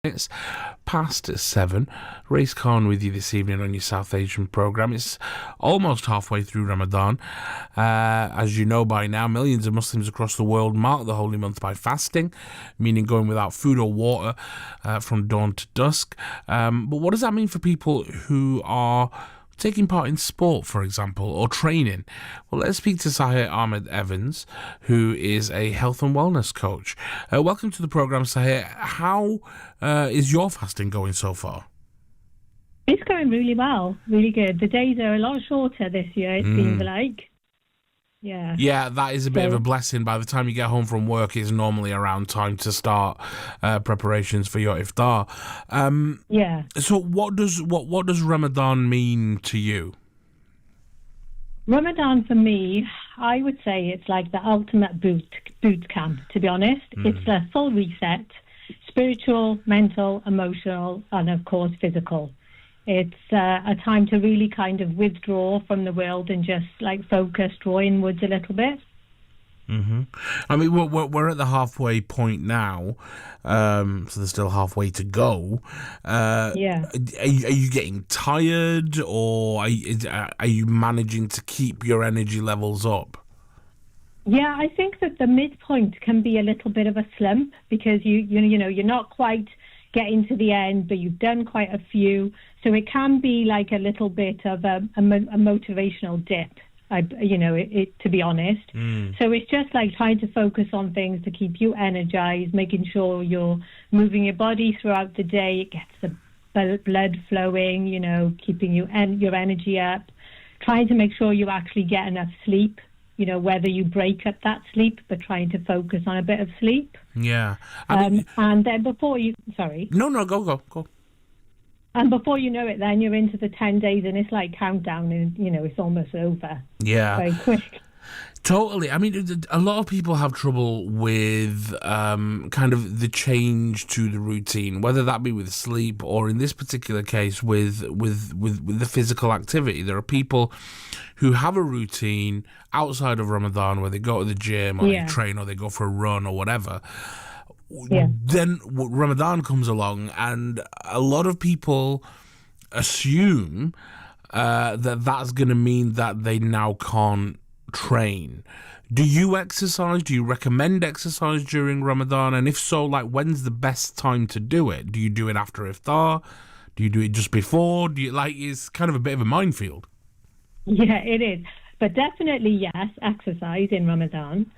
It's past 7. Raees Khan with you this evening on your South Asian programme. It's almost halfway through Ramadan. As you know by now, millions of Muslims across the world mark the holy month by fasting, meaning going without food or water from dawn to dusk. But what does that mean for people who are taking part in sport, for example, or training? Well, let's speak to Sahir Ahmed Evans, who is a health and wellness coach. Welcome to the programme, Sahir. How is your fasting going so far? It's going really well, really good. The days are a lot shorter this year, it seems like. Yeah, that is a bit of a blessing. By the time you get home from work, it's normally around time to start preparations for your iftar. So what does Ramadan mean to you? Ramadan for me, I would say it's like the ultimate boot camp, to be honest. It's a full reset, spiritual, mental, emotional, and of course physical. It's a time to really kind of withdraw from the world and just like focus, draw inwards a little bit. I mean, we're at the halfway point now, so there's still halfway to go. Are you getting tired, or are you managing to keep your energy levels up? Yeah, I think that the midpoint can be a little bit of a slump because you're not quite getting to the end, but you've done quite a few. So it can be like a little bit of a motivational dip, to be honest. So it's just like trying to focus on things to keep you energized, making sure you're moving your body throughout the day. It gets the blood flowing, keeping your energy up, trying to make sure you actually get enough sleep. Whether you break up that sleep, but trying to focus on a bit of sleep. Yeah. And then before you... Sorry. No, go. And before you know it, then you're into the 10 days and it's like countdown and, it's almost over. Yeah. Very quick. Totally. I mean, a lot of people have trouble with kind of the change to the routine, whether that be with sleep or, in this particular case, with the physical activity. There are people who have a routine outside of Ramadan where they go to the gym or they train or they go for a run or whatever. Then Ramadan comes along and a lot of people assume that's going to mean that they now can't train. Do you exercise? Do you recommend exercise during Ramadan? And if so, like, when's the best time to do it? Do you do it after iftar? Do you do it just before? It's kind of a bit of a minefield. Yeah, it is. But definitely, yes, exercise in Ramadan.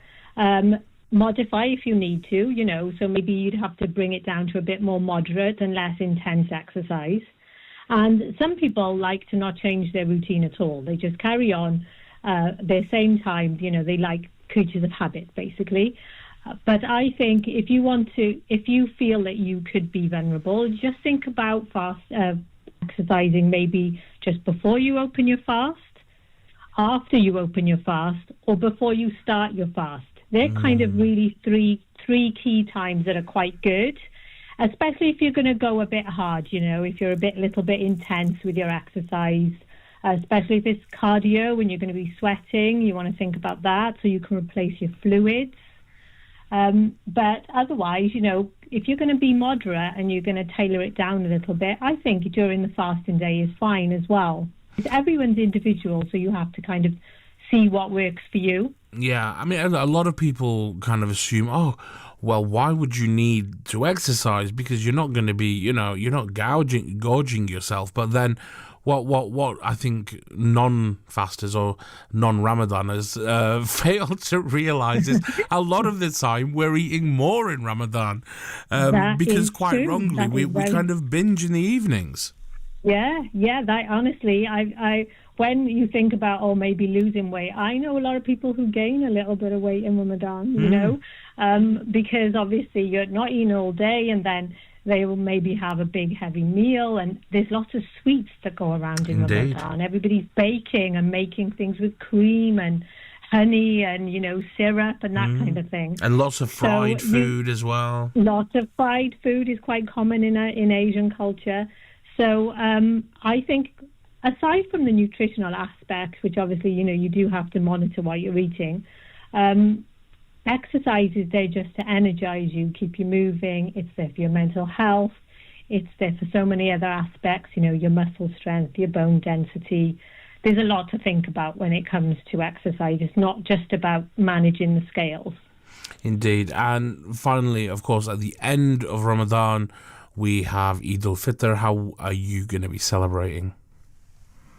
Modify if you need to, so maybe you'd have to bring it down to a bit more moderate and less intense exercise. And some people like to not change their routine at all. They just carry on their same time, they like creatures of habit, basically. But I think if you feel that you could be vulnerable, just think about exercising maybe just before you open your fast, after you open your fast, or before you start your fast. They're kind of really three key times that are quite good, especially if you're going to go a bit hard, if you're little bit intense with your exercise, especially if it's cardio and you're going to be sweating. You want to think about that so you can replace your fluids. But otherwise, if you're going to be moderate and you're going to tailor it down a little bit, I think during the fasting day is fine as well. Everyone's individual, so you have to kind of see what works for you. Yeah, I mean, a lot of people kind of assume, oh, well, why would you need to exercise? Because you're not going to be, you're not gorging yourself. But then what I think non-fasters or non-Ramadaners fail to realise is a lot of the time we're eating more in Ramadan because quite wrongly we kind of binge in the evenings. Yeah, that honestly, I when you think about, maybe losing weight, I know a lot of people who gain a little bit of weight in Ramadan, because obviously you're not eating all day and then they will maybe have a big heavy meal, and there's lots of sweets that go around in Ramadan. Everybody's baking and making things with cream and honey and, syrup and that kind of thing. And lots of fried food as well. Lots of fried food is quite common in Asian culture. So I think aside from the nutritional aspects, which obviously, you do have to monitor what you're eating, exercise is there just to energize you, keep you moving. It's there for your mental health. it's there for so many other aspects, your muscle strength, your bone density. There's a lot to think about when it comes to exercise. It's not just about managing the scales. Indeed. And finally, of course, at the end of Ramadan, we have Eid al-Fitr. How are you going to be celebrating?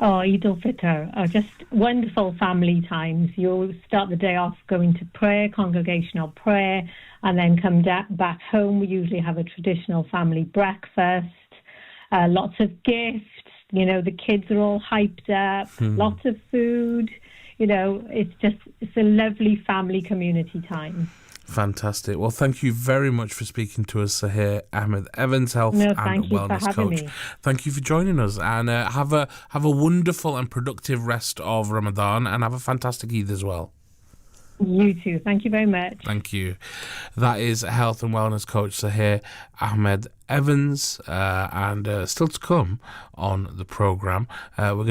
Oh, Eid al-Fitr are just wonderful family times. You'll start the day off going to prayer, congregational prayer, and then come back home. We usually have a traditional family breakfast, lots of gifts. The kids are all hyped up, lots of food. It's a lovely family community time. Fantastic. Well, thank you very much for speaking to us, Sahir Ahmed Evans, Health and Wellness Coach. Me. Thank you for joining us, and have a wonderful and productive rest of Ramadan, and have a fantastic Eid as well. You too. Thank you very much. Thank you. That is Health and Wellness Coach Sahir Ahmed Evans, and still to come on the programme, we're going